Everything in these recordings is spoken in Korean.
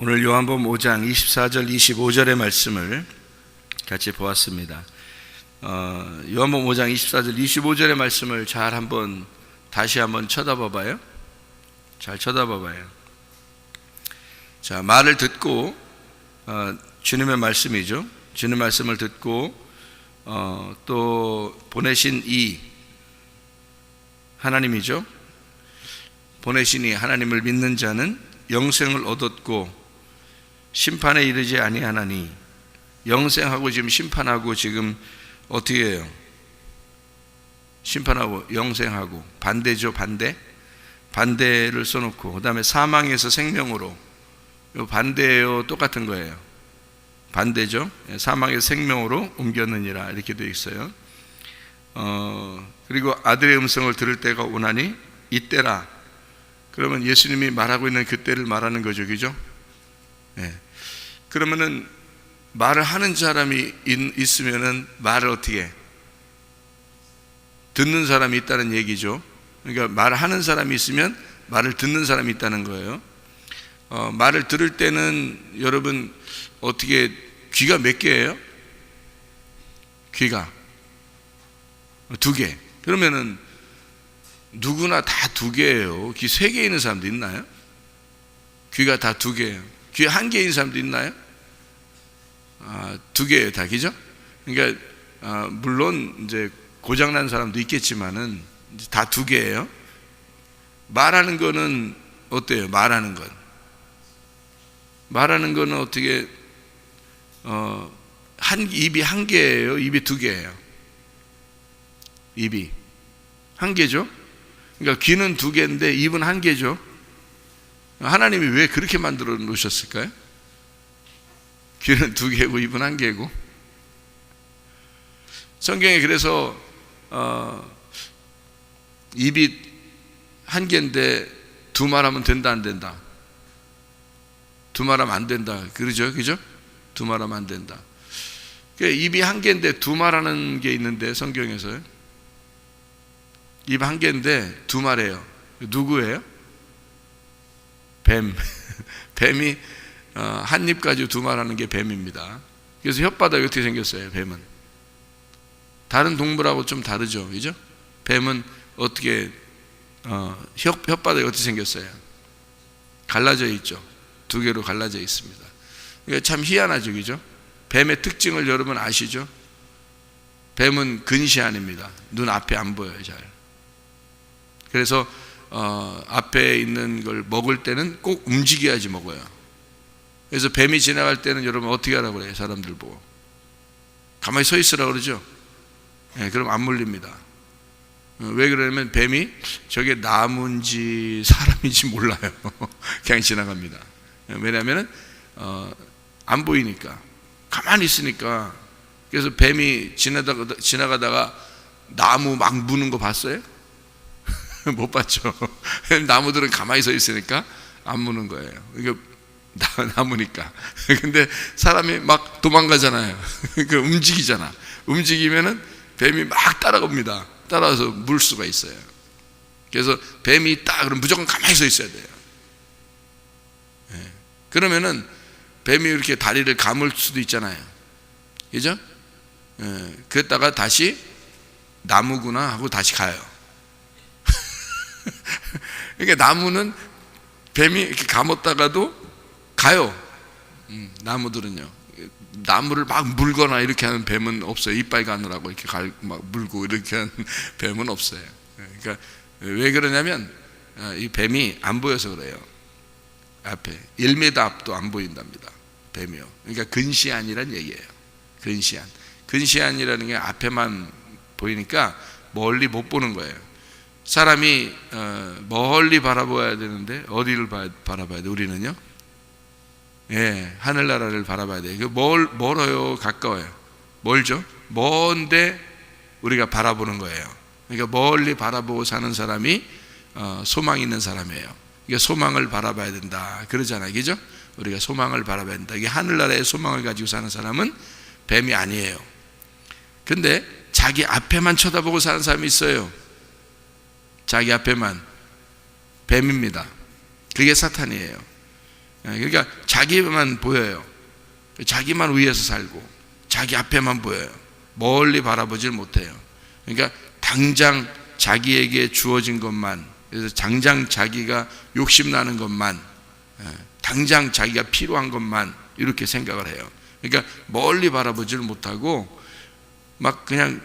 오늘 요한복음 5장 24절 25절의 말씀을 같이 보았습니다. 요한복음 5장 24절 25절의 말씀을 다시 한번 쳐다봐봐요. 잘 쳐다봐봐요. 자, 말을 듣고 주님의 말씀이죠. 주님의 말씀을 듣고 또 보내신 이 하나님이죠. 보내신 이 하나님을 믿는 자는 영생을 얻었고 심판에 이르지 아니하나니, 영생하고 지금 심판하고 지금 어떻게 해요? 심판하고 영생하고 반대죠. 반대를 써놓고 그 다음에 사망에서 생명으로, 이 반대예요, 똑같은 거예요. 반대죠. 사망에서 생명으로 옮겼느니라 이렇게 되어 있어요. 그리고 아들의 음성을 들을 때가 오나니 이때라. 그러면 예수님이 말하고 있는 그때를 말하는 거죠, 그죠? 네. 그러면은 말을 하는 사람이 있으면은 말을 어떻게 해? 듣는 사람이 있다는 얘기죠. 그러니까 말하는 사람이 있으면 말을 듣는 사람이 있다는 거예요. 말을 들을 때는 여러분 어떻게, 귀가 몇 개예요? 귀가 2개. 그러면은 누구나 다 2개예요. 귀 3개 있는 사람도 있나요? 귀가 다 2개예요. 귀 1개 있는 사람도 있나요? 2개예요, 다, 그죠? 그러니까 물론 이제 고장난 사람도 있겠지만은 다 2개예요. 말하는 거는 어때요? 말하는 거는 어떻게 입이 1개예요? 입이 2개예요? 입이 1개죠? 그러니까 귀는 2개인데 입은 1개죠. 하나님이 왜 그렇게 만들어 놓으셨을까요? 귀는 2개고 입은 1개고. 성경에 그래서 입이 1개인데 두말하면 된다 안 된다? 두말하면 안 된다, 그러죠, 그죠? 두말하면 안 된다. 입이 1개인데 두말하는 게 있는데 성경에서요. 입 1개인데 두말해요. 누구예요? 뱀. 뱀이 한 입 가지고 두말하는 게 뱀입니다. 그래서 혓바닥이 어떻게 생겼어요? 뱀은 다른 동물하고 좀 다르죠, 그죠? 뱀은 어떻게 혓바닥이 어떻게 생겼어요? 갈라져 있죠. 2개로 갈라져 있습니다. 그러니까 참 희한하죠, 그죠? 뱀의 특징을 여러분 아시죠? 뱀은 근시안입니다. 눈 앞에 안 보여요, 잘. 그래서 앞에 있는 걸 먹을 때는 꼭 움직여야지 먹어요. 그래서 뱀이 지나갈 때는 여러분 어떻게 하라고 그래요? 사람들 보고 가만히 서 있으라고 그러죠. 네, 그럼 안 물립니다. 왜 그러냐면 뱀이 저게 나무인지 사람인지 몰라요. 그냥 지나갑니다. 왜냐하면 안 보이니까, 가만히 있으니까. 그래서 뱀이 지나가다가 나무 막 무는 거 봤어요? 못 봤죠. 나무들은 가만히 서 있으니까 안 무는 거예요. 이게 나무니까. 근데 사람이 막 도망가잖아요. 움직이잖아. 움직이면은 뱀이 막 따라갑니다. 따라와서 물 수가 있어요. 그래서 뱀이 있다 그러면 무조건 가만히 서 있어야 돼요. 그러면은 뱀이 이렇게 다리를 감을 수도 있잖아요, 그죠? 그랬다가 다시 나무구나 하고 다시 가요. 그러니까 나무는 뱀이 이렇게 감았다가도 가요. 나무들은요. 나무를 막 물거나 이렇게 하는 뱀은 없어요. 이빨 가느라고 이렇게 막 물고 이렇게 하는 뱀은 없어요. 그러니까 왜 그러냐면 이 뱀이 안 보여서 그래요. 앞에 1m 앞도 안 보인답니다, 뱀이요. 그러니까 근시안이란 얘기예요. 근시안이라는 게 앞에만 보이니까 멀리 못 보는 거예요. 사람이 멀리 바라봐야 되는데 어디를 바라봐야 돼? 우리는요, 하늘나라를 바라봐야 돼. 멀어요, 가까워요? 멀죠? 먼데 우리가 바라보는 거예요. 그러니까 멀리 바라보고 사는 사람이 소망 있는 사람이에요. 이게 소망을 바라봐야 된다 그러잖아요, 그죠? 우리가 소망을 바라봐야 된다. 이게 하늘나라의 소망을 가지고 사는 사람은 뱀이 아니에요. 근데 자기 앞에만 쳐다보고 사는 사람이 있어요. 자기 앞에만. 뱀입니다. 그게 사탄이에요. 그러니까 자기만 보여요. 자기만 위에서 살고 자기 앞에만 보여요. 멀리 바라보질 못해요. 그러니까 당장 자기에게 주어진 것만, 그래서 당장 자기가 욕심나는 것만, 당장 자기가 필요한 것만 이렇게 생각을 해요. 그러니까 멀리 바라보질 못하고 막 그냥,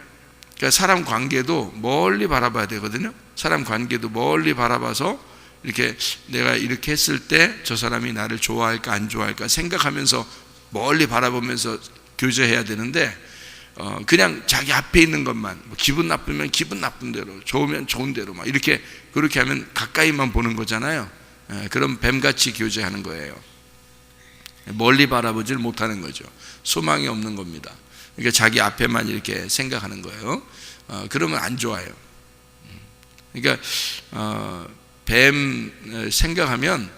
그러니까 사람 관계도 멀리 바라봐야 되거든요. 사람 관계도 멀리 바라봐서 이렇게 내가 이렇게 했을 때 저 사람이 나를 좋아할까 안 좋아할까 생각하면서 멀리 바라보면서 교제해야 되는데, 그냥 자기 앞에 있는 것만, 기분 나쁘면 기분 나쁜 대로, 좋으면 좋은 대로 막 이렇게, 그렇게 하면 가까이만 보는 거잖아요. 그럼 뱀같이 교제하는 거예요. 멀리 바라보질 못하는 거죠. 소망이 없는 겁니다. 그러니까 자기 앞에만 이렇게 생각하는 거예요. 그러면 안 좋아요. 그러니까 뱀 생각하면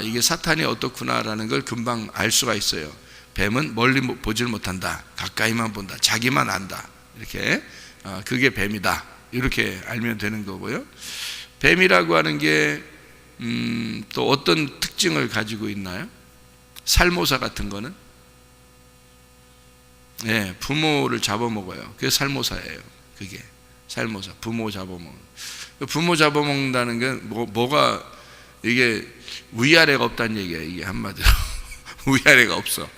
이게 사탄이 어떻구나라는 걸 금방 알 수가 있어요. 뱀은 멀리 보질 못한다, 가까이만 본다, 자기만 안다, 이렇게 그게 뱀이다, 이렇게 알면 되는 거고요. 뱀이라고 하는 게 또 어떤 특징을 가지고 있나요? 살모사 같은 거는 부모를 잡아먹어요. 그게 살모사예요. 그게 살모사, 부모 잡아먹는. 부모 잡아먹는다는 게 뭐가, 이게 위아래가 없다는 얘기예요. 이게 한마디로 위아래가 없어.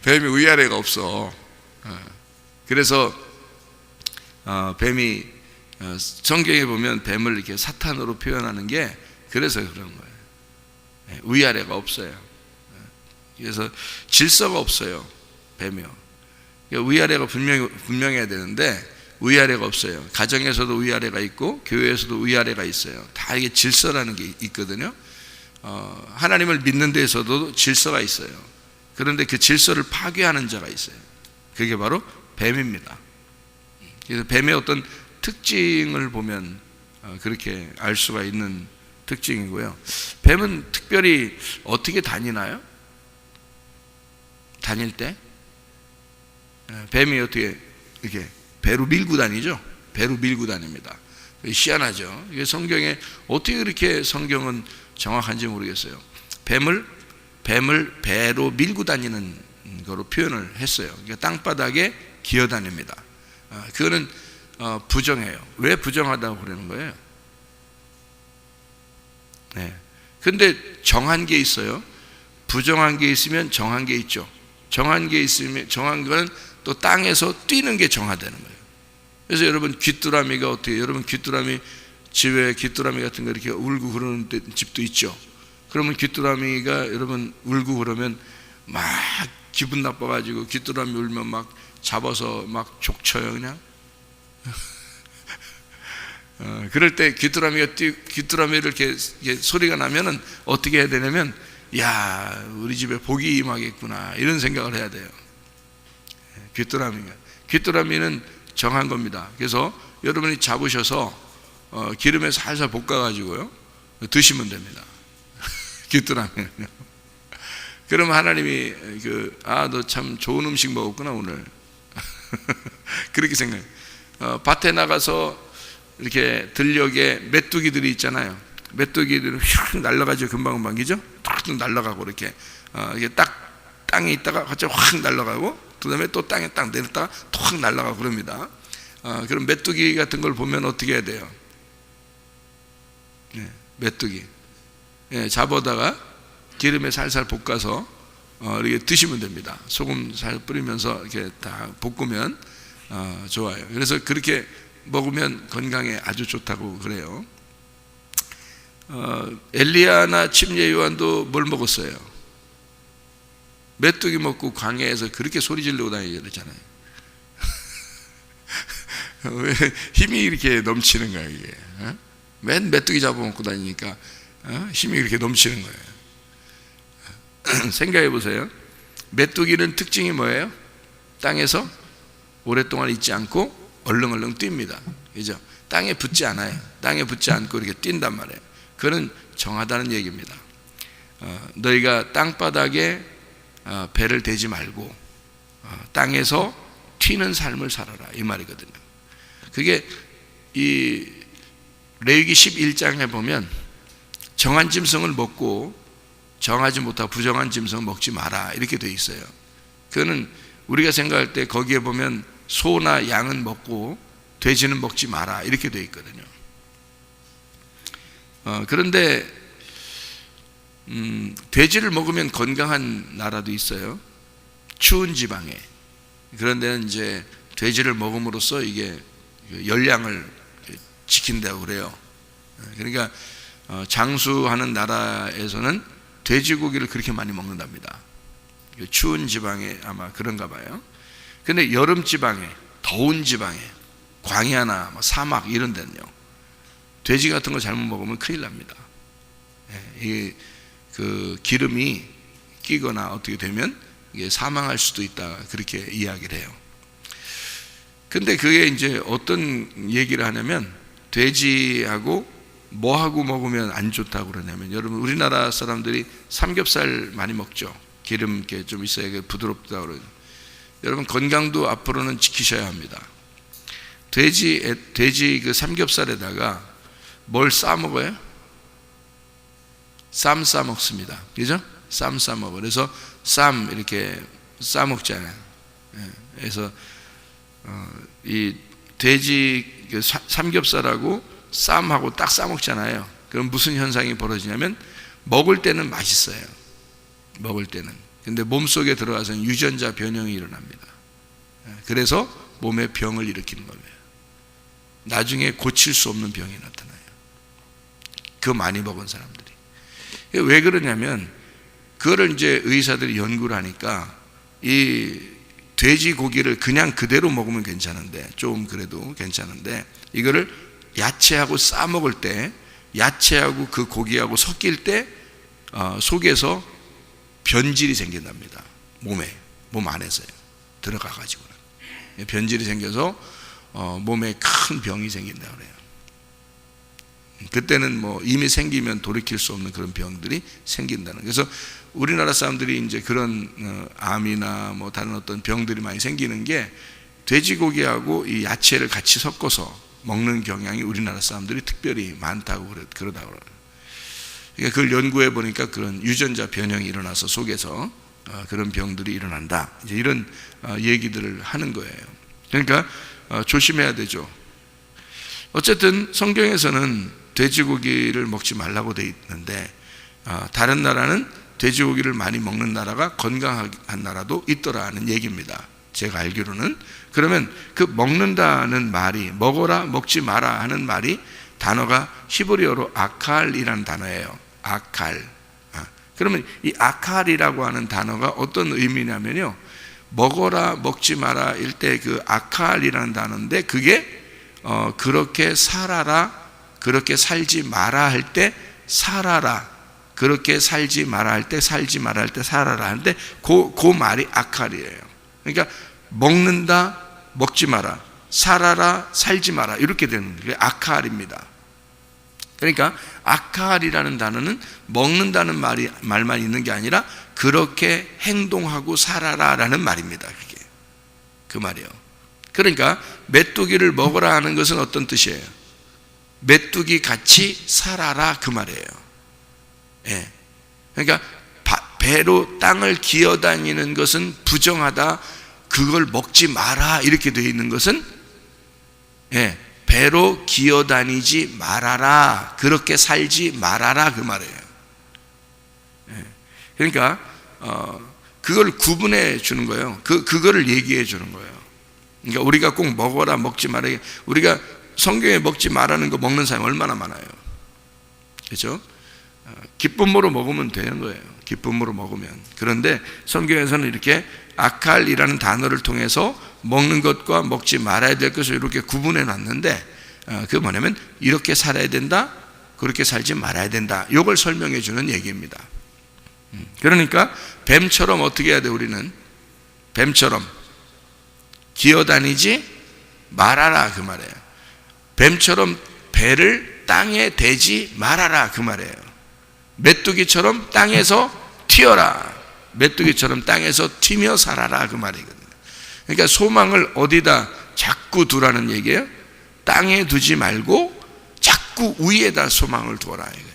뱀이 위아래가 없어. 그래서 뱀이, 성경에 보면 뱀을 이렇게 사탄으로 표현하는 게 그래서 그런 거예요. 위아래가 없어요. 그래서 질서가 없어요, 뱀이요. 위아래가 분명해야 되는데 위아래가 없어요. 가정에서도 위아래가 있고 교회에서도 위아래가 있어요. 다 이게 질서라는 게 있거든요. 하나님을 믿는 데에서도 질서가 있어요. 그런데 그 질서를 파괴하는 자가 있어요. 그게 바로 뱀입니다. 그래서 뱀의 어떤 특징을 보면 그렇게 알 수가 있는 특징이고요. 뱀은 특별히 어떻게 다니나요? 다닐 때 뱀이 어떻게 이렇게 배로 밀고 다니죠? 배로 밀고 다닙니다. 희한하죠. 이게 성경에 어떻게 그렇게 성경은 정확한지 모르겠어요. 뱀을 배로 밀고 다니는 거로 표현을 했어요. 그러니까 땅바닥에 기어다닙니다. 그거는 부정해요. 왜 부정하다고 그러는 거예요? 근데 정한 게 있어요. 부정한 게 있으면 정한 게 있죠. 정한 게 있으면, 정한 거는 또 땅에서 뛰는 게 정화되는 거예요. 그래서 여러분 귀뚜라미가 어떻게, 여러분 귀뚜라미, 집에 귀뚜라미 같은 거 이렇게 울고 그러는 집도 있죠. 그러면 귀뚜라미가 여러분 울고 그러면 막 기분 나빠가지고 귀뚜라미 울면 막 잡아서 막 족쳐요, 그냥. 그럴 때 귀뚜라미를 이렇게 소리가 나면은 어떻게 해야 되냐면, 야, 우리 집에 복이 임하겠구나, 이런 생각을 해야 돼요. 귀뚜라미는 정한 겁니다. 그래서 여러분이 잡으셔서 기름에 살살 볶아가지고요 드시면 됩니다. 귀뚜라미는요. 그러면 하나님이 너 참 좋은 음식 먹었구나 오늘. 그렇게 생각해요. 밭에 나가서 이렇게 들녘에 메뚜기들이 있잖아요. 메뚜기들은 휙 날아가죠. 금방금방, 그죠? 툭 날아가고 이렇게 이게 딱 땅에 있다가 갑자기 확 날아가고, 그 다음에 또 땅에 딱 내렸다가 툭 날아가고 그럽니다. 그럼 메뚜기 같은 걸 보면 어떻게 해야 돼요? 메뚜기 잡아다가 기름에 살살 볶아서 이렇게 드시면 됩니다. 소금 살 뿌리면서 이렇게 다 볶으면 좋아요. 그래서 그렇게 먹으면 건강에 아주 좋다고 그래요. 엘리야나 침례 요한도 뭘 먹었어요? 메뚜기 먹고 광야에서 그렇게 소리 지르고 다니고 그러잖아요. 왜 힘이 이렇게 넘치는 거야, 이게? 맨 메뚜기 잡아먹고 다니니까 힘이 이렇게 넘치는 거예요. 생각해 보세요. 메뚜기는 특징이 뭐예요? 땅에서 오랫동안 있지 않고 얼렁얼렁 뜁니다. 그죠? 땅에 붙지 않아요. 땅에 붙지 않고 이렇게 뛴단 말이에요. 그건 정하다는 얘기입니다. 너희가 땅바닥에 배를 대지 말고 땅에서 튀는 삶을 살아라, 이 말이거든요. 그게 이 레위기 11장에 보면 정한 짐승을 먹고 정하지 못하고 부정한 짐승 먹지 마라 이렇게 돼 있어요. 그거는 우리가 생각할 때 거기에 보면 소나 양은 먹고 돼지는 먹지 마라 이렇게 돼 있거든요. 그런데 돼지를 먹으면 건강한 나라도 있어요. 추운 지방에. 그런 데는 이제 돼지를 먹음으로써 이게 열량을 지킨다고 그래요. 그러니까 장수하는 나라에서는 돼지고기를 그렇게 많이 먹는답니다. 추운 지방에 아마 그런가 봐요. 근데 여름 지방에, 더운 지방에, 광야나 사막 이런 데는요, 돼지 같은 거 잘못 먹으면 큰일 납니다. 이게 그 기름이 끼거나 어떻게 되면 이게 사망할 수도 있다 그렇게 이야기를 해요. 근데 그게 이제 어떤 얘기를 하냐면 돼지하고 뭐하고 먹으면 안 좋다고 그러냐면, 여러분 우리나라 사람들이 삼겹살 많이 먹죠. 기름 이렇게 좀 있어야 부드럽다고 그러죠. 여러분 건강도 앞으로는 지키셔야 합니다. 돼지 그 삼겹살에다가 뭘 싸 먹어요? 쌈 싸 먹습니다. 그죠? 쌈 싸 먹어. 그래서 쌈 이렇게 싸 먹잖아요. 그래서 이 돼지 그 삼겹살하고 쌈하고 딱 싸 먹잖아요. 그럼 무슨 현상이 벌어지냐면 먹을 때는 맛있어요. 먹을 때는. 근데 몸속에 들어가서는 유전자 변형이 일어납니다. 그래서 몸에 병을 일으키는 거예요. 나중에 고칠 수 없는 병이 나타나요. 그 많이 먹은 사람들이. 왜 그러냐면 그거를 이제 의사들이 연구를 하니까 이 돼지고기를 그냥 그대로 먹으면 괜찮은데, 좀 그래도 괜찮은데, 이거를 야채하고 싸 먹을 때 야채하고 그 고기하고 섞일 때 속에서 변질이 생긴답니다. 몸 안에서요. 들어가 가지고는 변질이 생겨서 몸에 큰 병이 생긴다고 그래요. 그때는 뭐 이미 생기면 돌이킬 수 없는 그런 병들이 생긴다는. 그래서 우리나라 사람들이 이제 그런 암이나 뭐 다른 어떤 병들이 많이 생기는 게 돼지고기하고 이 야채를 같이 섞어서 먹는 경향이 우리나라 사람들이 특별히 많다고 그러다고 그래요. 그러니까 그걸 연구해 보니까 그런 유전자 변형이 일어나서 속에서 그런 병들이 일어난다. 이제 이런 얘기들을 하는 거예요. 그러니까 조심해야 되죠. 어쨌든 성경에서는 돼지고기를 먹지 말라고 돼 있는데 다른 나라는 돼지고기를 많이 먹는 나라가 건강한 나라도 있더라는 얘기입니다. 제가 알기로는. 그러면 그 먹는다는 말이, 먹어라 먹지 마라 하는 말이, 단어가 히브리어로 아칼이라는 단어예요. 아칼. 그러면 이 아칼이라고 하는 단어가 어떤 의미냐면요, 먹어라 먹지 마라 일 때 그 아칼이라는 단어인데, 그게 그렇게 살아라, 그렇게 살지 마라 할 때 살아라, 그렇게 살지 마라 할 때 살지 마라 할 때 살아라 하는데, 그 말이 아칼이에요. 그러니까 먹는다, 먹지 마라, 살아라, 살지 마라, 이렇게 되는 게 아칼입니다. 그러니까 아칼이라는 단어는 먹는다는 말만 있는 게 아니라 그렇게 행동하고 살아라라는 말입니다. 그게 그 말이에요. 그러니까 메뚜기를 먹으라 하는 것은 어떤 뜻이에요? 메뚜기 같이 살아라 그 말이에요. 예. 그러니까 배로 땅을 기어다니는 것은 부정하다, 그걸 먹지 마라 이렇게 되어 있는 것은, 예, 배로 기어다니지 말아라, 그렇게 살지 말아라 그 말이에요. 예. 그러니까 그걸 구분해 주는 거예요. 그거를 얘기해 주는 거예요. 그러니까 우리가 꼭 먹어라 먹지 마라, 우리가 성경에 먹지 말라는 거 먹는 사람이 얼마나 많아요. 그렇죠? 기쁨으로 먹으면 되는 거예요. 기쁨으로 먹으면. 그런데 성경에서는 이렇게 아칼이라는 단어를 통해서 먹는 것과 먹지 말아야 될 것을 이렇게 구분해 놨는데, 그게 뭐냐면 이렇게 살아야 된다, 그렇게 살지 말아야 된다, 이걸 설명해 주는 얘기입니다. 그러니까 뱀처럼 어떻게 해야 돼? 우리는 뱀처럼 기어다니지 말아라 그 말이에요. 뱀처럼 배를 땅에 대지 말아라 그 말이에요. 메뚜기처럼 땅에서 튀어라, 메뚜기처럼 땅에서 튀며 살아라 그 말이거든요. 그러니까 소망을 어디다 자꾸 두라는 얘기예요? 땅에 두지 말고 자꾸 위에다 소망을 두어라 이거예요.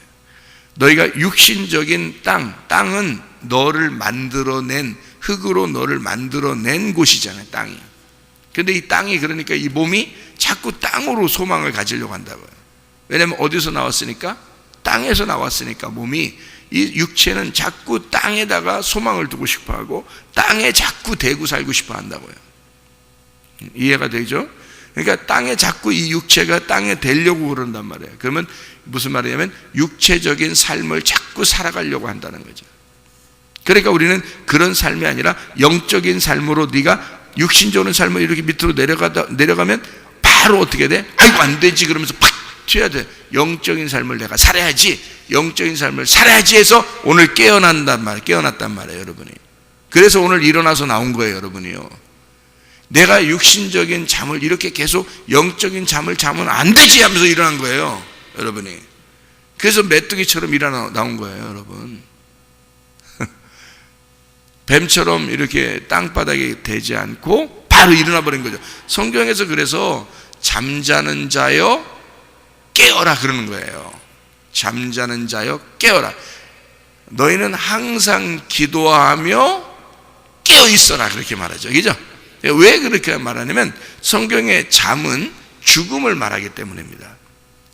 너희가 육신적인 땅은 너를 만들어낸, 흙으로 너를 만들어낸 곳이잖아요, 땅이. 근데 이 땅이, 그러니까 이 몸이 자꾸 땅으로 소망을 가지려고 한다고요. 왜냐하면 어디서 나왔으니까? 땅에서 나왔으니까 몸이, 이 육체는 자꾸 땅에다가 소망을 두고 싶어하고 땅에 자꾸 대고 살고 싶어 한다고요. 이해가 되죠? 그러니까 땅에 자꾸 이 육체가 땅에 대려고 그런단 말이에요. 그러면 무슨 말이냐면 육체적인 삶을 자꾸 살아가려고 한다는 거죠. 그러니까 우리는 그런 삶이 아니라 영적인 삶으로, 네가 육신적인 삶을 이렇게 밑으로 내려가면 바로 어떻게 돼? 아이고 안 되지 그러면서 팍 튀어야 돼. 영적인 삶을 내가 살아야지, 영적인 삶을 살아야지 해서 오늘 깨어났단 말이에요, 여러분이. 그래서 오늘 일어나서 나온 거예요, 여러분이요. 내가 육신적인 잠을 이렇게 계속 영적인 잠을 자면 안 되지 하면서 일어난 거예요, 여러분이. 그래서 메뚜기처럼 나온 거예요, 여러분. 뱀처럼 이렇게 땅바닥에 대지 않고 바로 일어나 버린 거죠. 성경에서 그래서 잠자는 자여 깨어라 그러는 거예요. 잠자는 자여 깨어라. 너희는 항상 기도하며 깨어 있어라 그렇게 말하죠. 그죠? 왜 그렇게 말하냐면 성경의 잠은 죽음을 말하기 때문입니다.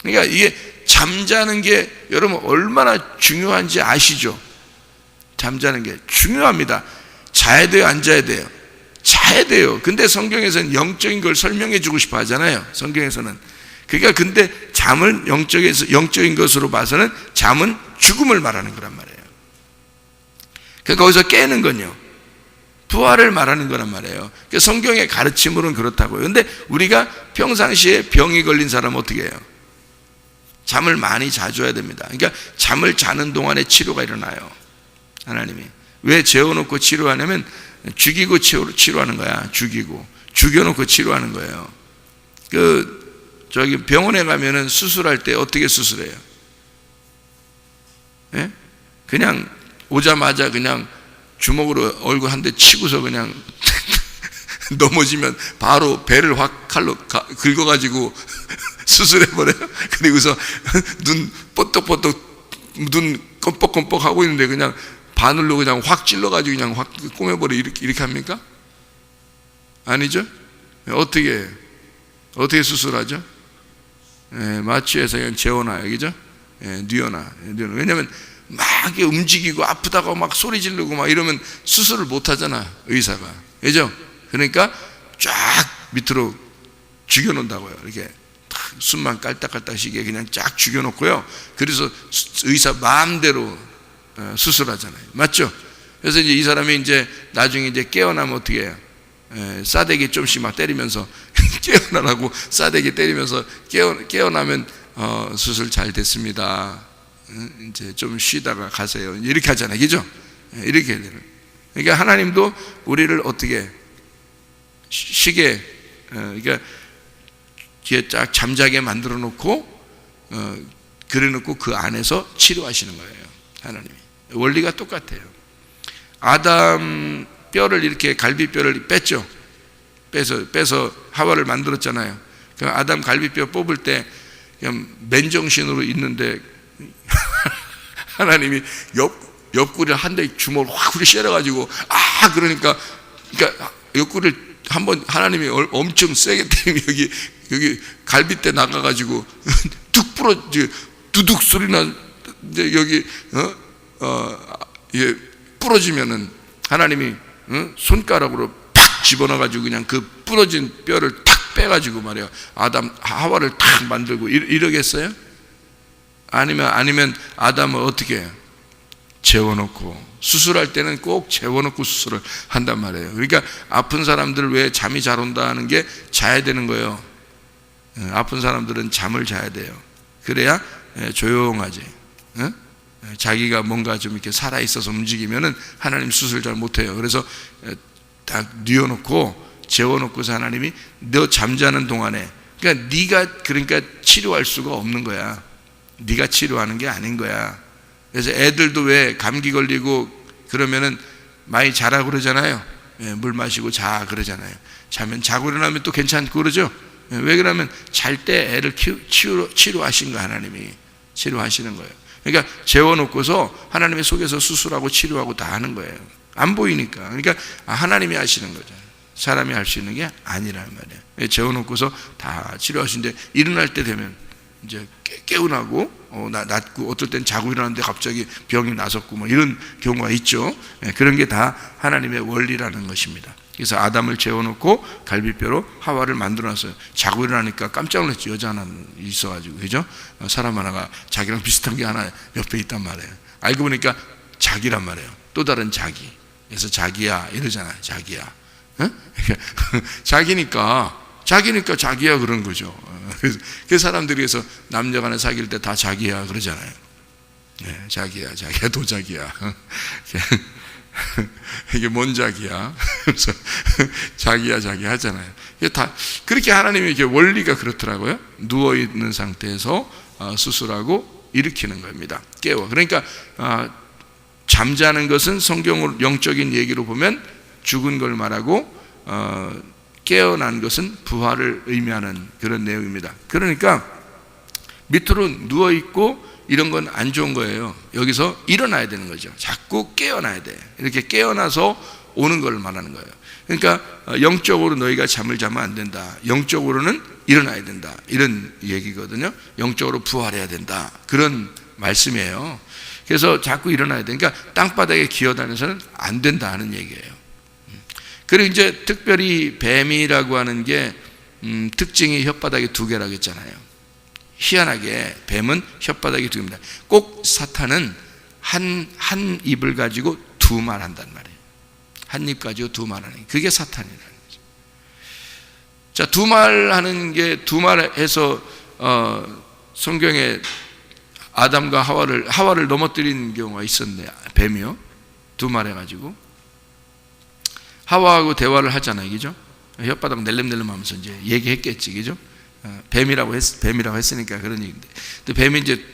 그러니까 이게 잠자는 게 여러분 얼마나 중요한지 아시죠? 잠자는 게 중요합니다. 자야 돼요, 안 자야 돼요? 자야 돼요. 근데 성경에서는 영적인 걸 설명해 주고 싶어 하잖아요, 성경에서는. 그러니까 근데 잠을 영적인 것으로 봐서는 잠은 죽음을 말하는 거란 말이에요. 그러니까 거기서 깨는 건요, 부활을 말하는 거란 말이에요. 그러니까 성경의 가르침으로는 그렇다고요. 근데 우리가 평상시에 병이 걸린 사람은 어떻게 해요? 잠을 많이 자줘야 됩니다. 그러니까 잠을 자는 동안에 치료가 일어나요. 하나님이 왜 재워놓고 치료하냐면 죽이고 치료하는 거야. 죽여놓고 치료하는 거예요. 저기 병원에 가면은 수술할 때 어떻게 수술해요? 예? 그냥 오자마자 그냥 주먹으로 얼굴 한 대 치고서 그냥 넘어지면 바로 배를 확 칼로 긁어가지고 수술해버려요. 그리고서 눈 뽀떡뽀떡, 눈 껌뻑껌뻑 하고 있는데 그냥 바늘로 그냥 확 찔러가지고 그냥 확 꼬매버려. 이렇게 합니까? 아니죠? 어떻게 수술하죠? 마취해서 그냥 재워놔요. 그죠? 뉘어놔. 왜냐면 막 움직이고 아프다고 막 소리 지르고 막 이러면 수술을 못 하잖아, 의사가. 그죠? 그러니까 쫙 밑으로 죽여놓는다고요. 이렇게 숨만 깔딱깔딱 쉬게 그냥 쫙 죽여놓고요. 그래서 의사 마음대로 수술하잖아요. 맞죠? 그래서 이제 이 사람이 이제 나중에 이제 깨어나면 어떻게 해요? 싸대기 좀씩 막 때리면서 깨어나라고 싸대기 때리면서 깨어나면 수술 잘 됐습니다. 이제 좀 쉬다가 가세요. 이렇게 하잖아요. 그죠? 이렇게 해야 되는. 그러니까 하나님도 우리를 어떻게 쉬게, 그러니까 뒤에 쫙 잠자게 만들어 놓고 그래 놓고 그 안에서 치료하시는 거예요, 하나님이. 원리가 똑같아요. 아담 뼈를 이렇게 갈비뼈를 뺐죠. 빼서 하와를 만들었잖아요. 그 아담 갈비뼈 뽑을 때 그냥 맨정신으로 있는데 하나님이 옆구리를 한 대 주먹을 확 후려가지고 그러니까 옆구리를 한번 하나님이 엄청 세게 때리면 여기 갈비뼈 나가가지고 뚝 두둑 소리나 여기 이게 부러지면은 하나님이 손가락으로 팍 집어넣어가지고 그냥 그 부러진 뼈를 탁 빼가지고 말이야 하와를 탁 만들고 이러겠어요? 아니면 아담을 어떻게 해요? 재워놓고, 수술할 때는 꼭 재워놓고 수술을 한단 말이에요. 그러니까 아픈 사람들 왜 잠이 잘 온다는 게 자야 되는 거예요. 아픈 사람들은 잠을 자야 돼요. 그래야 조용하지. 자기가 뭔가 좀 이렇게 살아있어서 움직이면은 하나님 수술 잘 못해요. 그래서 딱 뉘어놓고 재워놓고서 하나님이 너 잠자는 동안에, 그러니까 치료할 수가 없는 거야. 네가 치료하는 게 아닌 거야. 그래서 애들도 왜 감기 걸리고 그러면은 많이 자라고 그러잖아요. 물 마시고 자 그러잖아요. 자면 자고 일어나면 또 괜찮고 그러죠. 왜 그러면 잘 때 애를 치료하신 거, 하나님이 치료하시는 거예요. 그러니까 재워놓고서 하나님의 속에서 수술하고 치료하고 다 하는 거예요. 안 보이니까. 그러니까 하나님이 하시는 거죠. 사람이 할 수 있는 게 아니란 말이에요. 재워놓고서 다 치료하시는데 일어날 때 되면 이제 깨어나고 낫고 어떨 땐 자고 일어났는데 갑자기 병이 나섰고 뭐 이런 경우가 있죠. 그런 게 다 하나님의 원리라는 것입니다. 그래서 아담을 재워놓고 갈비뼈로 하와를 만들어놨어요. 자고 일어나니까 깜짝 놀랐지. 여자 하나 있어가지고, 그죠? 사람 하나가 자기랑 비슷한 게 하나 옆에 있단 말이에요. 알고 보니까 자기란 말이에요. 또 다른 자기. 그래서 자기야 이러잖아요. 자기야. 자기니까 자기야 그런 거죠. 그 사람들이 그래서 남녀간에 사귈 때 다 자기야 그러잖아요. 네, 자기야 도자기야. 이게 뭔 자기야? 그래서 자기야 하잖아요. 이게 다 그렇게 하나님의 이게 원리가 그렇더라고요. 누워 있는 상태에서 수술하고 일으키는 겁니다. 깨워. 그러니까 잠자는 것은 성경으로 영적인 얘기로 보면 죽은 걸 말하고 깨어난 것은 부활을 의미하는 그런 내용입니다. 그러니까 밑으로 누워 있고 이런 건 안 좋은 거예요. 여기서 일어나야 되는 거죠. 자꾸 깨어나야 돼. 이렇게 깨어나서 오는 걸 말하는 거예요. 그러니까 영적으로 너희가 잠을 자면 안 된다. 영적으로는 일어나야 된다. 이런 얘기거든요. 영적으로 부활해야 된다. 그런 말씀이에요. 그래서 자꾸 일어나야 돼. 그러니까 땅바닥에 기어다녀서는 안 된다 하는 얘기예요. 그리고 이제 특별히 뱀이라고 하는 게 특징이 혓바닥이 2개라고 했잖아요. 희한하게 뱀은 혓바닥이 2개입니다. 꼭 사탄은 한 입을 가지고 2말 한단 말이에요. 한 입 가지고 2말 하는 게 그게 사탄이라는 거죠. 자, 2말 하는 게 2말 해서 성경에 아담과 하와를 넘어뜨린 경우가 있었네. 뱀이요. 2말 해가지고 하와하고 대화를 하잖아요, 그죠? 혓바닥 낼름낼름 하면서 이제 얘기했겠지, 그죠? 뱀이라고 했으니까 그런 얘기인데. 근데 뱀이 이제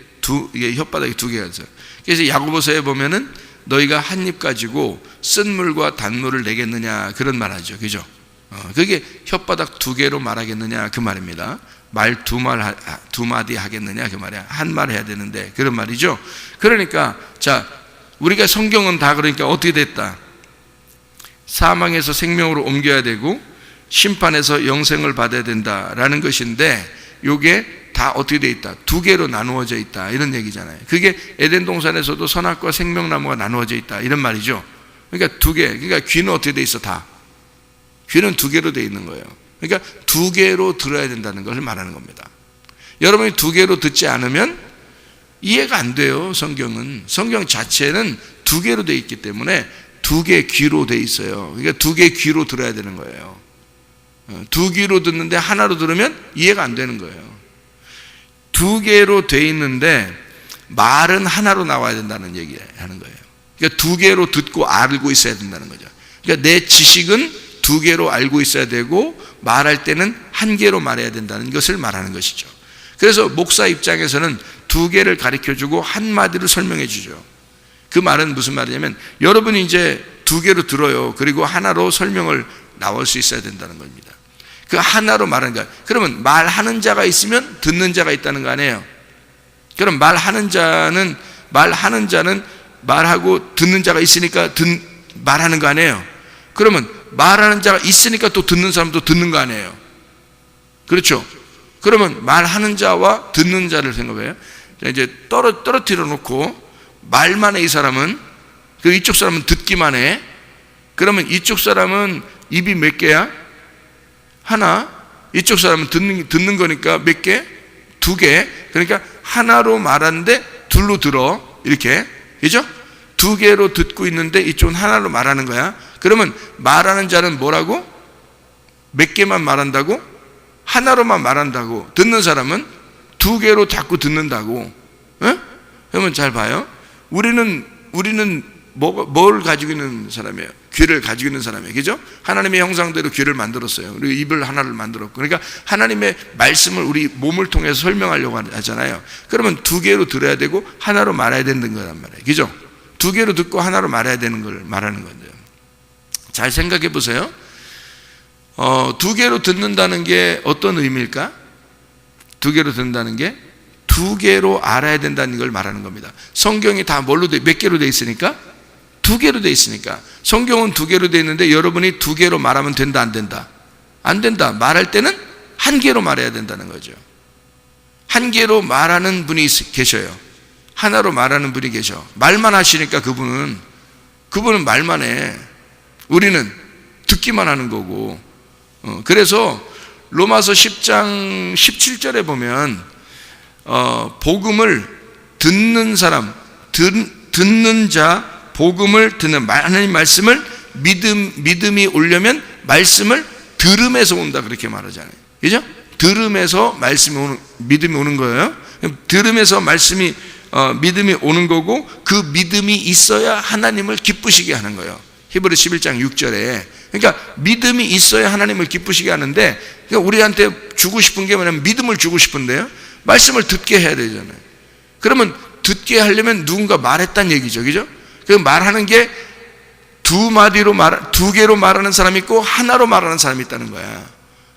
이게 혓바닥이 2개가 있어요. 그래서 야고보서에 보면은 너희가 한 입 가지고 쓴 물과 단물을 내겠느냐 그런 말 하죠, 그죠? 그게 혓바닥 2개로 말하겠느냐 그 말입니다. 말 2마디 하겠느냐 그 말이야. 한 말 해야 되는데 그런 말이죠. 그러니까 자, 우리가 성경은 다 그러니까 어떻게 됐다? 사망에서 생명으로 옮겨야 되고 심판에서 영생을 받아야 된다라는 것인데 이게 다 어떻게 돼 있다? 2개로 나누어져 있다 이런 얘기잖아요. 그게 에덴 동산에서도 선악과 생명나무가 나누어져 있다 이런 말이죠. 그러니까 2개. 그러니까 귀는 어떻게 돼 있어? 다 귀는 2개로 돼 있는 거예요. 그러니까 2개로 들어야 된다는 것을 말하는 겁니다. 여러분이 2개로 듣지 않으면 이해가 안 돼요. 성경은 성경 자체는 2개로 돼 있기 때문에 2개 귀로 돼 있어요. 그러니까 2개 귀로 들어야 되는 거예요. 2귀로 듣는데 하나로 들으면 이해가 안 되는 거예요. 2개로 돼 있는데 말은 하나로 나와야 된다는 얘기 하는 거예요. 그러니까 2개로 듣고 알고 있어야 된다는 거죠. 그러니까 내 지식은 2개로 알고 있어야 되고 말할 때는 1개로 말해야 된다는 것을 말하는 것이죠. 그래서 목사 입장에서는 2개를 가르쳐주고 한마디로 설명해 주죠. 그 말은 무슨 말이냐면 여러분이 이제 2개로 들어요. 그리고 하나로 설명을 나올 수 있어야 된다는 겁니다. 그 하나로 말하는 거야. 그러면 말하는 자가 있으면 듣는 자가 있다는 거 아니에요? 그럼 말하는 자는 말하고 듣는 자가 있으니까 말하는 거 아니에요? 그러면 말하는 자가 있으니까 또 듣는 사람도 듣는 거 아니에요? 그렇죠? 그러면 말하는 자와 듣는 자를 생각해요. 이제 떨어뜨려 놓고 말만 해 이 사람은, 그 이쪽 사람은 듣기만 해. 그러면 이쪽 사람은 입이 몇 개야? 하나. 이쪽 사람은 듣는 거니까 몇 개? 2개. 그러니까 하나로 말하는데 둘로 들어. 이렇게. 그죠? 2개로 듣고 있는데 이쪽은 하나로 말하는 거야. 그러면 말하는 자는 뭐라고? 몇 개만 말한다고? 하나로만 말한다고. 듣는 사람은 2개로 자꾸 듣는다고. 그러면 잘 봐요. 우리는 뭘 가지고 있는 사람이에요? 귀를 가지고 있는 사람이에요. 그죠? 하나님의 형상대로 귀를 만들었어요. 그리고 입을 하나를 만들었고. 그러니까 하나님의 말씀을 우리 몸을 통해서 설명하려고 하잖아요. 그러면 2개로 들어야 되고 하나로 말해야 되는 거란 말이에요. 그죠? 2개로 듣고 하나로 말해야 되는 걸 말하는 건데요. 잘 생각해 보세요. 2개로 듣는다는 게 어떤 의미일까? 2개로 듣는다는 게 두 개로 알아야 된다는 걸 말하는 겁니다. 성경이 다 몇 개로 돼 있으니까? 두 개로 돼 있으니까. 성경은 두 개로 돼 있는데 여러분이 두 개로 말하면 된다, 안 된다? 안 된다. 말할 때는 한 개로 말해야 된다는 거죠. 한 개로 말하는 분이 계셔요. 하나로 말하는 분이 계셔. 말만 하시니까 그분은 말만 해. 우리는 듣기만 하는 거고. 그래서 로마서 10장 17절에 보면 복음을 듣는 사람, 듣는 자, 복음을 듣는 하나님 말씀을 믿음이 오려면 말씀을 들음에서 온다, 그렇게 말하잖아요. 그죠? 들음에서 믿음이 오는 거예요. 들음에서 믿음이 오는 거고, 그 믿음이 있어야 하나님을 기쁘시게 하는 거예요. 히브리 11장 6절에. 그러니까 믿음이 있어야 하나님을 기쁘시게 하는데, 그러니까 우리한테 주고 싶은 게 뭐냐면 믿음을 주고 싶은데요, 말씀을 듣게 해야 되잖아요. 그러면 듣게 하려면 누군가 말했다는 얘기죠. 그죠? 그 말하는 게 두 개로 말하는 사람이 있고 하나로 말하는 사람이 있다는 거야.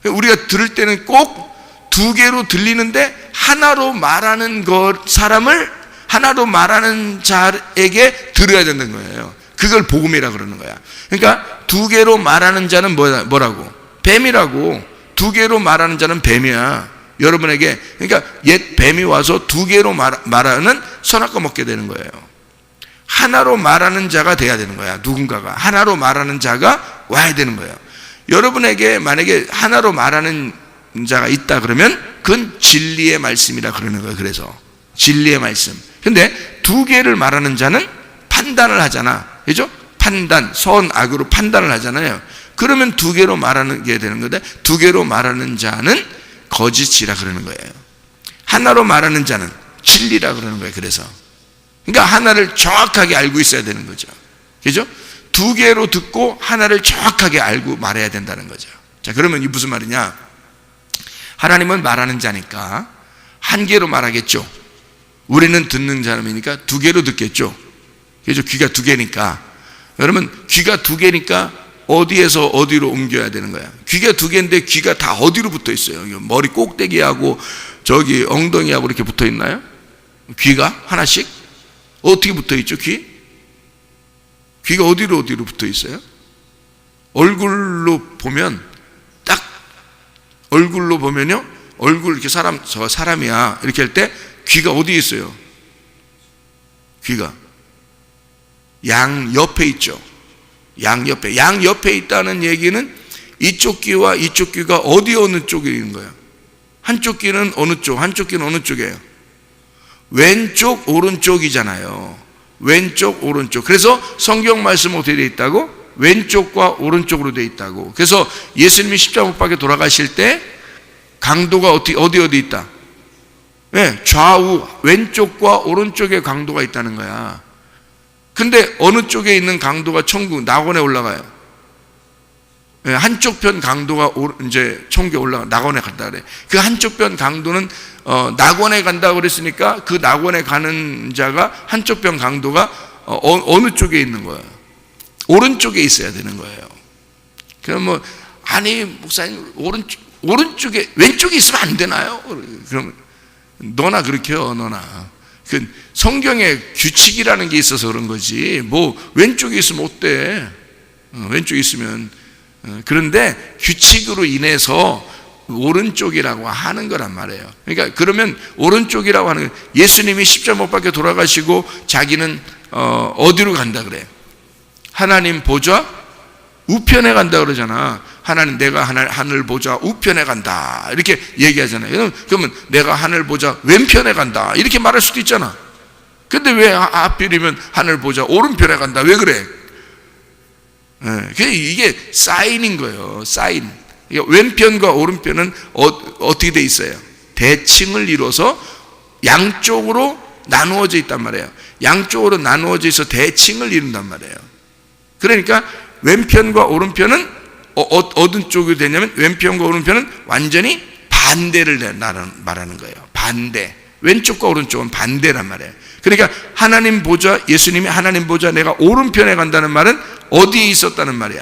우리가 들을 때는 꼭 두 개로 들리는데 하나로 말하는 사람을 하나로 말하는 자에게 들어야 된다는 거예요. 그걸 복음이라 그러는 거야. 그러니까 두 개로 말하는 자는 뭐라고? 뱀이라고. 두 개로 말하는 자는 뱀이야. 여러분에게. 그러니까 옛 뱀이 와서 두 개로 말하는 선악과 먹게 되는 거예요. 하나로 말하는 자가 돼야 되는 거야. 누군가가 하나로 말하는 자가 와야 되는 거예요. 여러분에게 만약에 하나로 말하는 자가 있다 그러면 그건 진리의 말씀이라 그러는 거예요. 그래서 진리의 말씀. 근데 두 개를 말하는 자는 판단을 하잖아. 그죠? 판단, 선악으로 판단을 하잖아요. 그러면 두 개로 말하는 게 되는 건데, 두 개로 말하는 자는 거짓이라 그러는 거예요. 하나로 말하는 자는 진리라 그러는 거예요. 그래서 그러니까 하나를 정확하게 알고 있어야 되는 거죠. 그죠? 두 개로 듣고 하나를 정확하게 알고 말해야 된다는 거죠. 자, 그러면 이 무슨 말이냐? 하나님은 말하는 자니까 한 개로 말하겠죠. 우리는 듣는 사람이니까 두 개로 듣겠죠. 그죠? 귀가 두 개니까. 여러분, 귀가 두 개니까 어디에서 어디로 옮겨야 되는 거야. 귀가 두 개인데 귀가 다 어디로 붙어 있어요? 머리 꼭대기하고 저기 엉덩이하고 이렇게 붙어 있나요? 귀가 하나씩? 어떻게 붙어 있죠? 귀가 어디로 붙어 있어요? 얼굴로 보면, 딱 얼굴로 보면요, 얼굴 이렇게 저 사람이야 이렇게 할 때 귀가 어디에 있어요? 귀가 양 옆에 있죠. 양 옆에 있다는 얘기는 이쪽 귀와 이쪽 귀가 어느 쪽에 있는 거예요? 한쪽 귀는 어느 쪽, 한쪽 귀는 어느 쪽이에요? 왼쪽 오른쪽이잖아요. 왼쪽 오른쪽. 그래서 성경 말씀 어떻게 되어 있다고? 왼쪽과 오른쪽으로 되어 있다고. 그래서 예수님이 십자가 못 박혀 돌아가실 때 강도가 어디 있다? 네, 좌우 왼쪽과 오른쪽에 강도가 있다는 거야. 근데 어느 쪽에 있는 강도가 천국 낙원에 올라가요? 네, 한쪽 편 강도가 이제 천국에 올라가 낙원에 간다 그래. 그 한쪽 편 강도는 낙원에 간다고 그랬으니까 그 낙원에 가는 자가 한쪽 편 강도가 어느 쪽에 있는 거예요? 오른쪽에 있어야 되는 거예요. 그럼 아니 목사님 오른쪽에 왼쪽에 있으면 안 되나요? 그럼 너나 그렇게 해요. 너나. 그 성경에 규칙이라는 게 있어서 그런 거지. 왼쪽에 있으면 어때? 왼쪽에 있으면. 그런데 규칙으로 인해서 오른쪽이라고 하는 거란 말이에요. 그러니까 그러면 오른쪽이라고 하는 거예요. 예수님이 십자가 못 박혀 돌아가시고 자기는 어디로 간다 그래? 하나님 보좌 우편에 간다 그러잖아. 하나님 내가 하늘 보좌 우편에 간다 이렇게 얘기하잖아요. 그러면 내가 하늘 보좌 왼편에 간다 이렇게 말할 수도 있잖아. 근데 왜 하필이면 하늘 보좌 오른편에 간다? 왜 그래? 이게 사인인 거예요. 사인. 왼편과 오른편은 어떻게 돼 있어요? 대칭을 이뤄서 양쪽으로 나누어져 있단 말이에요. 양쪽으로 나누어져 있어 대칭을 이룬단 말이에요. 그러니까 왼편과 오른편은 어떤 쪽이 되냐면 왼편과 오른편은 완전히 반대를 말하는 거예요. 반대. 왼쪽과 오른쪽은 반대란 말이에요. 그러니까 하나님 보좌, 예수님이 하나님 보좌 내가 오른편에 간다는 말은 어디에 있었다는 말이야?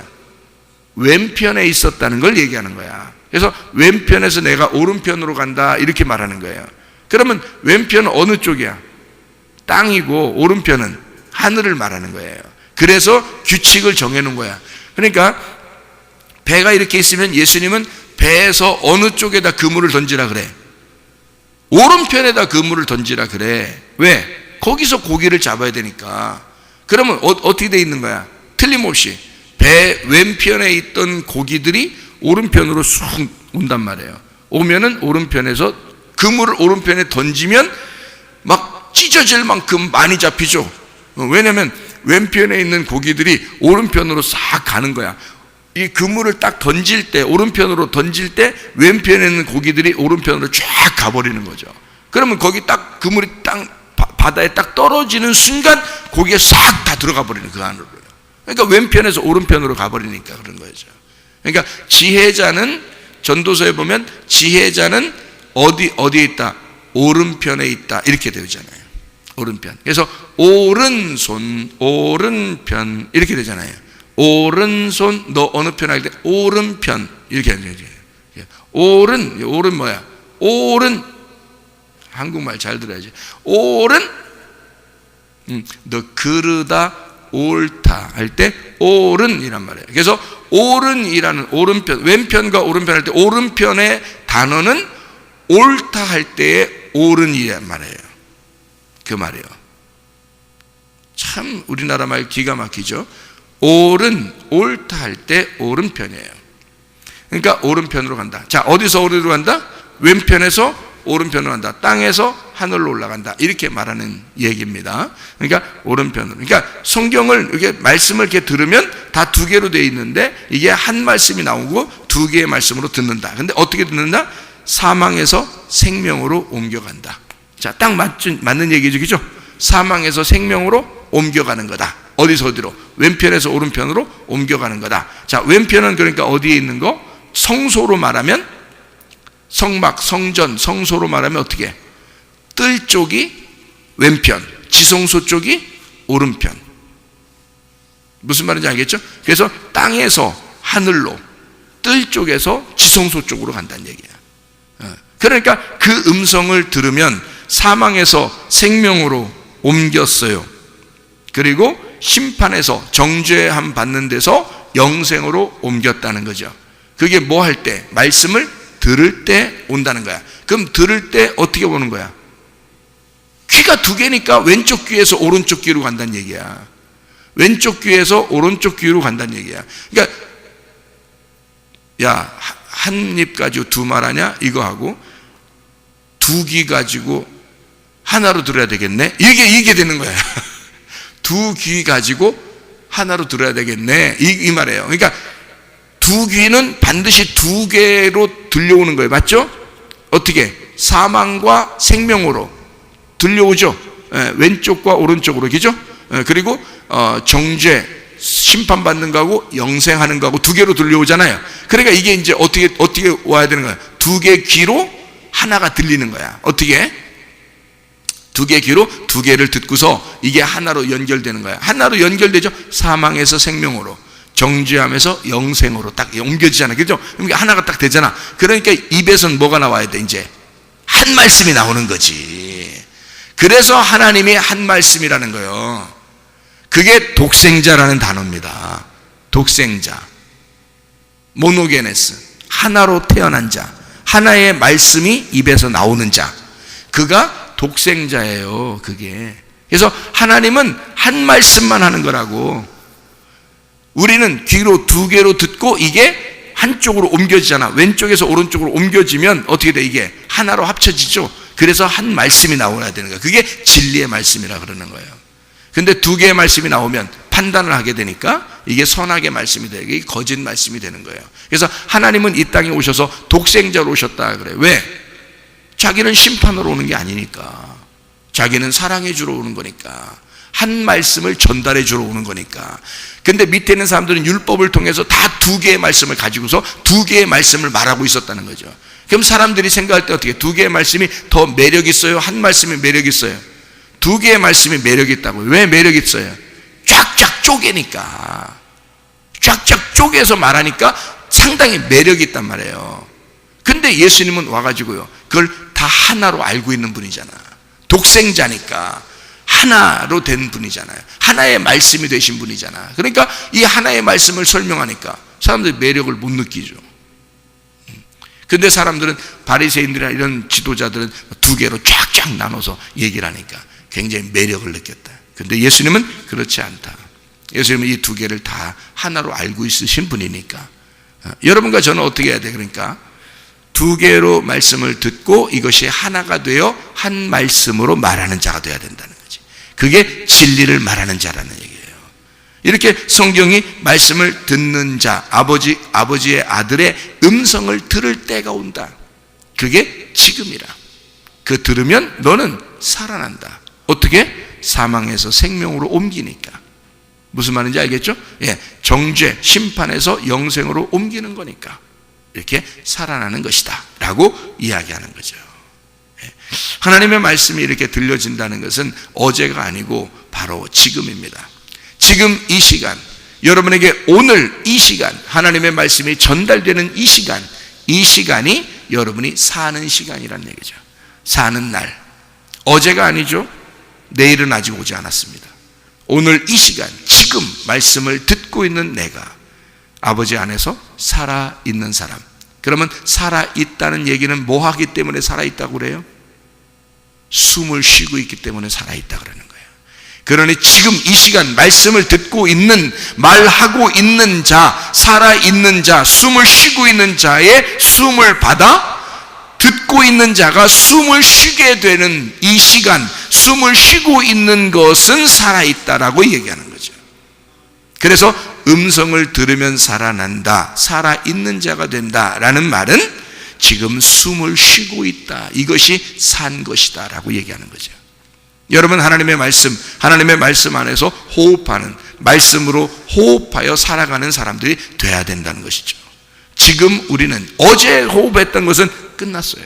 왼편에 있었다는 걸 얘기하는 거야. 그래서 왼편에서 내가 오른편으로 간다 이렇게 말하는 거예요. 그러면 왼편은 어느 쪽이야? 땅이고 오른편은 하늘을 말하는 거예요. 그래서 규칙을 정해놓은 거야. 그러니까 배가 이렇게 있으면 예수님은 배에서 어느 쪽에다 그물을 던지라 그래? 오른편에다 그물을 던지라 그래. 왜? 거기서 고기를 잡아야 되니까. 그러면 어떻게 돼 있는 거야? 틀림없이 배 왼편에 있던 고기들이 오른편으로 쑥 온단 말이에요. 오면은 오른편에서 그물을 오른편에 던지면 막 찢어질 만큼 많이 잡히죠. 왜냐면 왼편에 있는 고기들이 오른편으로 싹 가는 거야. 이 그물을 딱 던질 때, 오른편으로 던질 때 왼편에 있는 고기들이 오른편으로 쫙 가버리는 거죠. 그러면 거기 딱 그물이 딱 바다에 딱 떨어지는 순간 고기가 싹 다 들어가 버리는 그 안으로요. 그러니까 왼편에서 오른편으로 가버리니까 그런 거죠. 그러니까 지혜자는, 전도서에 보면 지혜자는 어디에 있다? 오른편에 있다. 이렇게 되잖아요. 오른편. 그래서 오른손, 오른편 이렇게 되잖아요. 오른손, 너 어느 편 할 때 오른편 이렇게 하는 거죠. 오른 뭐야? 오른, 한국말 잘 들어야지. 오른, 너 그르다 옳다 할 때 오른이란 말이에요. 그래서 오른이라는, 오른편, 왼편과 오른편 할 때 오른편의 단어는 옳다 할 때의 오른이란 말이에요. 그 말이에요. 참 우리나라 말 기가 막히죠. 오른, 옳다 할 때 오른편이에요. 그러니까 오른편으로 간다. 자, 어디서 오른으로 간다? 왼편에서 오른편으로 간다. 땅에서 하늘로 올라간다. 이렇게 말하는 얘기입니다. 그러니까 오른편으로. 그러니까 성경을 이렇게 말씀을 이렇게 들으면 다 두 개로 되어 있는데 이게 한 말씀이 나오고 두 개의 말씀으로 듣는다. 근데 어떻게 듣는다? 사망에서 생명으로 옮겨간다. 자, 딱 맞는 얘기죠. 그죠? 사망에서 생명으로 옮겨가는 거다. 어디서 어디로? 왼편에서 오른편으로 옮겨가는 거다. 자, 왼편은 그러니까 어디에 있는 거? 성소로 말하면 성막, 성전, 성소로 말하면 어떻게? 뜰 쪽이 왼편, 지성소 쪽이 오른편. 무슨 말인지 알겠죠? 그래서 땅에서 하늘로, 뜰 쪽에서 지성소 쪽으로 간다는 얘기야. 그러니까 그 음성을 들으면 사망에서 생명으로 옮겼어요. 그리고 심판에서 정죄함 받는 데서 영생으로 옮겼다는 거죠. 그게 뭐 할 때? 말씀을 들을 때 온다는 거야. 그럼 들을 때 어떻게 보는 거야? 귀가 두 개니까 왼쪽 귀에서 오른쪽 귀로 간다는 얘기야. 왼쪽 귀에서 오른쪽 귀로 간다는 얘기야. 그러니까 야, 한 입 가지고 두 말 하냐? 이거 하고 두 귀 가지고 하나로 들어야 되겠네? 이게 되는 거야. 두 귀 가지고 하나로 들어야 되겠네. 이 말이에요. 그러니까 두 귀는 반드시 두 개로 들려오는 거예요. 맞죠? 어떻게? 사망과 생명으로 들려오죠. 왼쪽과 오른쪽으로. 그죠? 그리고 정죄, 심판받는 거하고 영생하는 거하고 두 개로 들려오잖아요. 그러니까 이게 이제 어떻게 와야 되는 거야? 두 개 귀로 하나가 들리는 거야. 어떻게? 두 개 귀로 두 개를 듣고서 이게 하나로 연결되는 거야. 하나로 연결되죠. 사망에서 생명으로, 정죄함에서 영생으로 딱 옮겨지잖아. 그죠? 그러니까 하나가 딱 되잖아. 그러니까 입에서는 뭐가 나와야 돼? 이제 한 말씀이 나오는 거지. 그래서 하나님이 한 말씀이라는 거예요. 그게 독생자라는 단어입니다. 독생자, 모노게네스, 하나로 태어난 자, 하나의 말씀이 입에서 나오는 자, 그가 독생자예요. 그게. 그래서 하나님은 한 말씀만 하는 거라고. 우리는 귀로 두 개로 듣고 이게 한쪽으로 옮겨지잖아. 왼쪽에서 오른쪽으로 옮겨지면 어떻게 돼? 이게 하나로 합쳐지죠. 그래서 한 말씀이 나와야 되는 거야. 그게 진리의 말씀이라 그러는 거예요. 근데 두 개의 말씀이 나오면 판단을 하게 되니까 이게 선악의 말씀이 되고 이게 거짓 말씀이 되는 거예요. 그래서 하나님은 이 땅에 오셔서 독생자로 오셨다 그래요. 왜? 자기는 심판으로 오는 게 아니니까. 자기는 사랑해 주러 오는 거니까. 한 말씀을 전달해 주러 오는 거니까. 근데 밑에 있는 사람들은 율법을 통해서 다 두 개의 말씀을 가지고서 두 개의 말씀을 말하고 있었다는 거죠. 그럼 사람들이 생각할 때 어떻게? 두 개의 말씀이 더 매력 있어요? 한 말씀이 매력 있어요? 두 개의 말씀이 매력 있다고요. 왜 매력 있어요? 쫙쫙 쪼개니까. 쫙쫙 쪼개서 말하니까 상당히 매력이 있단 말이에요. 근데 예수님은 와가지고요, 그걸 다 하나로 알고 있는 분이잖아. 독생자니까 하나로 된 분이잖아요. 하나의 말씀이 되신 분이잖아. 그러니까 이 하나의 말씀을 설명하니까 사람들이 매력을 못 느끼죠. 근데 사람들은 바리새인들이나 이런 지도자들은 두 개로 쫙쫙 나눠서 얘기를 하니까 굉장히 매력을 느꼈다. 근데 예수님은 그렇지 않다. 예수님은 이 두 개를 다 하나로 알고 있으신 분이니까 여러분과 저는 어떻게 해야 돼? 그러니까 두 개로 말씀을 듣고 이것이 하나가 되어 한 말씀으로 말하는 자가 되어야 된다는 거지. 그게 진리를 말하는 자라는 얘기예요. 이렇게 성경이 말씀을 듣는 자, 아버지의 아들의 음성을 들을 때가 온다. 그게 지금이라. 그 들으면 너는 살아난다. 어떻게? 사망에서 생명으로 옮기니까. 무슨 말인지 알겠죠? 예, 정죄, 심판에서 영생으로 옮기는 거니까 이렇게 살아나는 것이다 라고 이야기하는 거죠. 예. 하나님의 말씀이 이렇게 들려진다는 것은 어제가 아니고 바로 지금입니다. 지금 이 시간, 여러분에게 오늘 이 시간, 하나님의 말씀이 전달되는 이 시간이 여러분이 사는 시간이라는 얘기죠. 사는 날. 어제가 아니죠. 내일은 아직 오지 않았습니다. 오늘 이 시간, 지금 말씀을 듣고 있는 내가 아버지 안에서 살아있는 사람. 그러면 살아있다는 얘기는 뭐 하기 때문에 살아있다고 그래요? 숨을 쉬고 있기 때문에 살아있다 그러는 거예요. 그러니 지금 이 시간 말씀을 듣고 있는, 말하고 있는 자, 살아있는 자, 숨을 쉬고 있는 자의 숨을 받아 듣고 있는 자가 숨을 쉬게 되는 이 시간, 숨을 쉬고 있는 것은 살아있다라고 얘기하는 거죠. 그래서 음성을 들으면 살아난다, 살아있는 자가 된다라는 말은 지금 숨을 쉬고 있다, 이것이 산 것이다 라고 얘기하는 거죠. 여러분, 하나님의 말씀 안에서 호흡하는, 말씀으로 호흡하여 살아가는 사람들이 돼야 된다는 것이죠. 지금 우리는 어제 호흡했던 것은 끝났어요.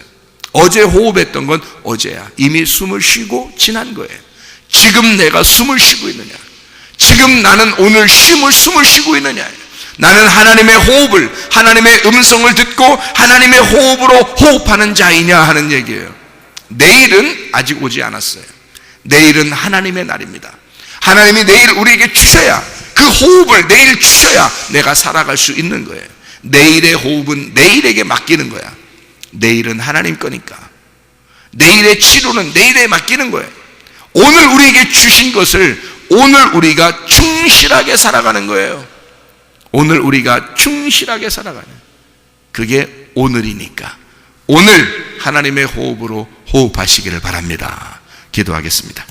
어제 호흡했던 건 어제야. 이미 숨을 쉬고 지난 거예요. 지금 내가 숨을 쉬고 있느냐? 지금 나는 오늘 숨을 쉬고 있느냐? 나는 하나님의 호흡을, 하나님의 음성을 듣고 하나님의 호흡으로 호흡하는 자이냐 하는 얘기예요. 내일은 아직 오지 않았어요. 내일은 하나님의 날입니다. 하나님이 내일 우리에게 주셔야, 그 호흡을 내일 주셔야 내가 살아갈 수 있는 거예요. 내일의 호흡은 내일에게 맡기는 거야. 내일은 하나님 거니까. 내일의 치료는 내일에 맡기는 거예요. 오늘 우리에게 주신 것을 오늘 우리가 충실하게 살아가는 거예요. 오늘 우리가 충실하게 살아가는, 그게 오늘이니까 오늘 하나님의 호흡으로 호흡하시기를 바랍니다. 기도하겠습니다.